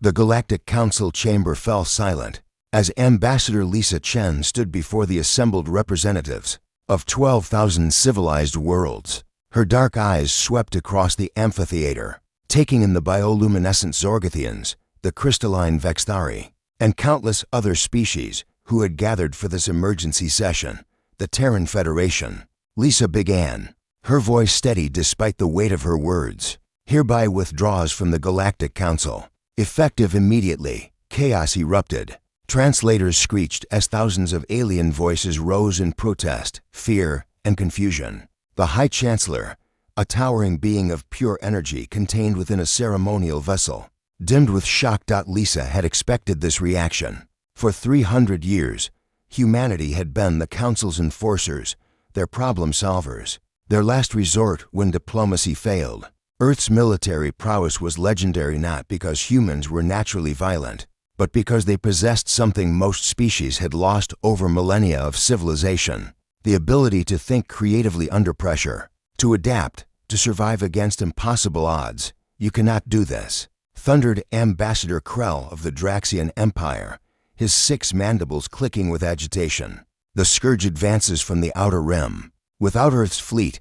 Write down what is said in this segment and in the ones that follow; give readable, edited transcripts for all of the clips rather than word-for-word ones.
The Galactic Council chamber fell silent as Ambassador Lisa Chen stood before the assembled representatives of 12,000 civilized worlds. Her dark eyes swept across the amphitheater, taking in the bioluminescent Zorgothians, the crystalline Vexthari, and countless other species who had gathered for this emergency session. The Terran Federation. Lisa began, her voice steady despite the weight of her words. Hereby withdraws from the Galactic Council. Effective immediately, chaos erupted. Translators screeched as thousands of alien voices rose in protest, fear, and confusion. The High Chancellor, a towering being of pure energy contained within a ceremonial vessel, dimmed with shock. Lisa had expected this reaction. For 300 years, humanity had been the Council's enforcers, their problem solvers, their last resort when diplomacy failed. Earth's military prowess was legendary not because humans were naturally violent, but because they possessed something most species had lost over millennia of civilization: the ability to think creatively under pressure, to adapt, to survive against impossible odds. You cannot do this, thundered Ambassador Krell of the Draxian Empire, his 6 mandibles clicking with agitation. The scourge advances from the outer rim. Without Earth's fleet,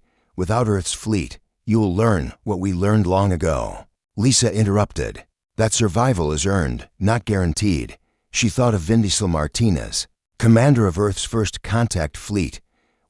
you'll learn what we learned long ago. Lisa interrupted. That survival is earned, not guaranteed. She thought of Vindicil Martinez, commander of Earth's first contact fleet,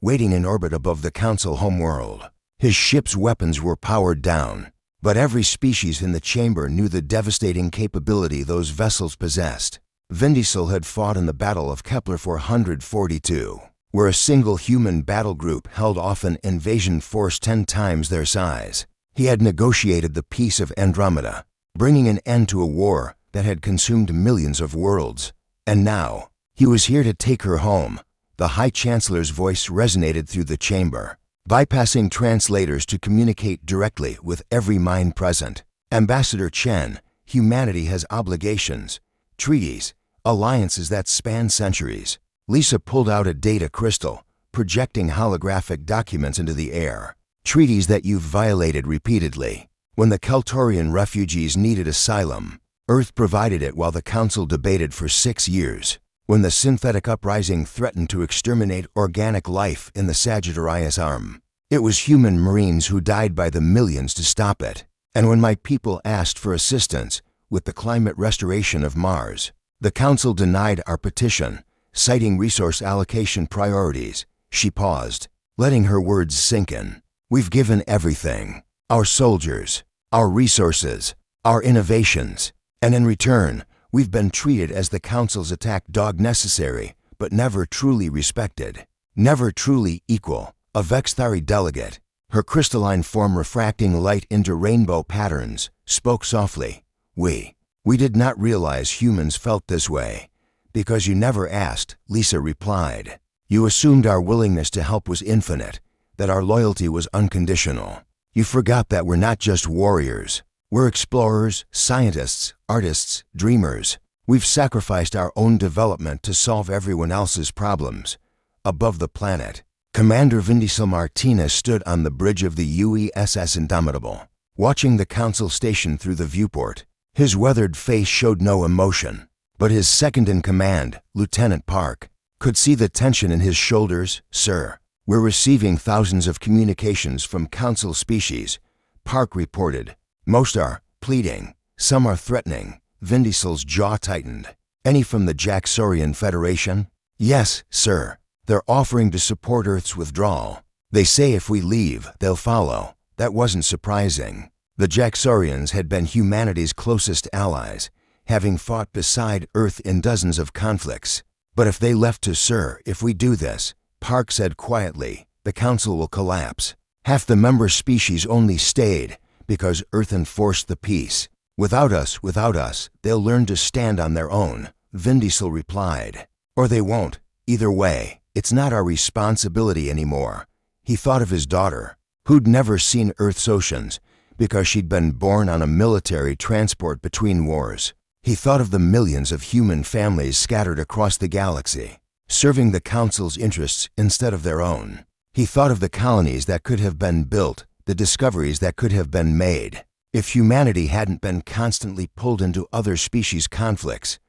waiting in orbit above the Council homeworld. His ship's weapons were powered down, but every species in the chamber knew the devastating capability those vessels possessed. Vindicil had fought in the Battle of Kepler 442, where a single human battle group held off an invasion force 10 times their size. He had negotiated the Peace of Andromeda, bringing an end to a war that had consumed millions of worlds. And now, he was here to take her home. The High Chancellor's voice resonated through the chamber, bypassing translators to communicate directly with every mind present. Ambassador Chen, humanity has obligations, treaties, alliances that span centuries. Lisa pulled out a data crystal, projecting holographic documents into the air. Treaties that you've violated repeatedly. When the Keltorian refugees needed asylum, Earth provided it while the Council debated for 6 years. When the synthetic uprising threatened to exterminate organic life in the Sagittarius Arm, it was human Marines who died by the millions to stop it. And when my people asked for assistance with the climate restoration of Mars, the Council denied our petition, citing resource allocation priorities. She paused, letting her words sink in. We've given everything. Our soldiers, our resources, our innovations, and in return, we've been treated as the Council's attack dog, necessary, but never truly respected, never truly equal. A Vexthari delegate, her crystalline form refracting light into rainbow patterns, spoke softly. We did not realize humans felt this way, because you never asked, Lisa replied. You assumed our willingness to help was infinite, that our loyalty was unconditional. You forgot that we're not just warriors. We're explorers, scientists, artists, dreamers. We've sacrificed our own development to solve everyone else's problems. Above the planet, Commander Vindicil Martinez stood on the bridge of the UESS Indomitable, watching the Council station through the viewport. His weathered face showed no emotion, but his second-in-command, Lieutenant Park, could see the tension in his shoulders. Sir, we're receiving thousands of communications from Council species, Park reported. Most are pleading, some are threatening. Vindicil's jaw tightened. Any from the Jaxorian Federation? Yes, sir. They're offering to support Earth's withdrawal. They say if we leave, they'll follow. That wasn't surprising. The Jaxorians had been humanity's closest allies, having fought beside Earth in dozens of conflicts. But if they left too, sir, if we do this, Park said quietly, the Council will collapse. Half the member species only stayed because Earth enforced the peace. Without us, they'll learn to stand on their own, Vindicil replied. Or they won't. Either way, it's not our responsibility anymore. He thought of his daughter, who'd never seen Earth's oceans because she'd been born on a military transport between wars. He thought of the millions of human families scattered across the galaxy, serving the Council's interests instead of their own. He thought of the colonies that could have been built, the discoveries that could have been made. if humanity hadn't been constantly pulled into other species' conflicts.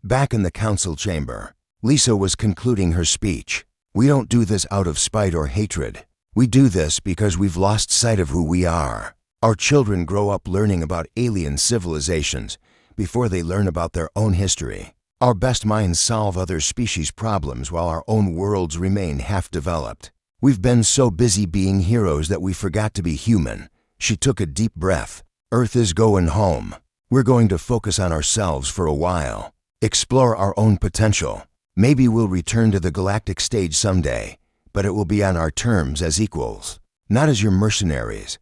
Back in the council chamber, Lisa was concluding her speech. We don't do this out of spite or hatred. We do this because we've lost sight of who we are. Our children grow up learning about alien civilizations before they learn about their own history. Our best minds solve other species' problems while our own worlds remain half-developed. We've been so busy being heroes that we forgot to be human. She took a deep breath. Earth is going home. We're going to focus on ourselves for a while. Explore our own potential. Maybe we'll return to the galactic stage someday, but it will be on our terms as equals, not as your mercenaries.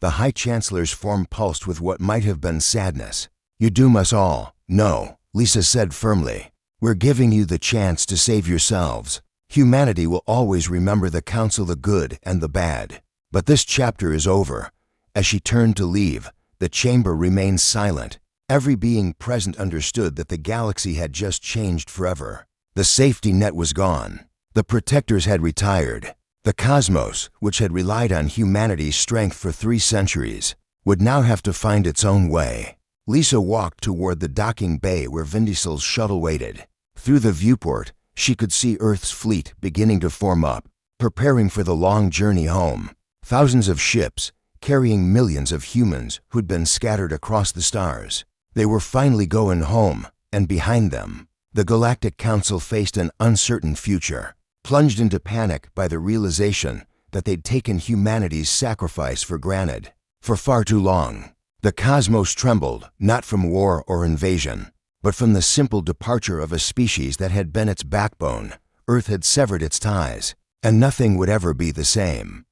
The High Chancellor's form pulsed with what might have been sadness. You doom us all. No, Lisa said firmly. We're giving you the chance to save yourselves. Humanity will always remember the Council, the good and the bad. But this chapter is over. As she turned to leave, the chamber remained silent. Every being present understood that the galaxy had just changed forever. The safety net was gone. The protectors had retired. The cosmos, which had relied on humanity's strength for 3 centuries, would now have to find its own way. Lisa walked toward the docking bay where Vin Diesel's shuttle waited. Through the viewport, she could see Earth's fleet beginning to form up, preparing for the long journey home. Thousands of ships, carrying millions of humans who'd been scattered across the stars. They were finally going home, and behind them, the Galactic Council faced an uncertain future, plunged into panic by the realization that they'd taken humanity's sacrifice for granted. For far too long, the cosmos trembled, not from war or invasion, but from the simple departure of a species that had been its backbone. Earth had severed its ties, and nothing would ever be the same.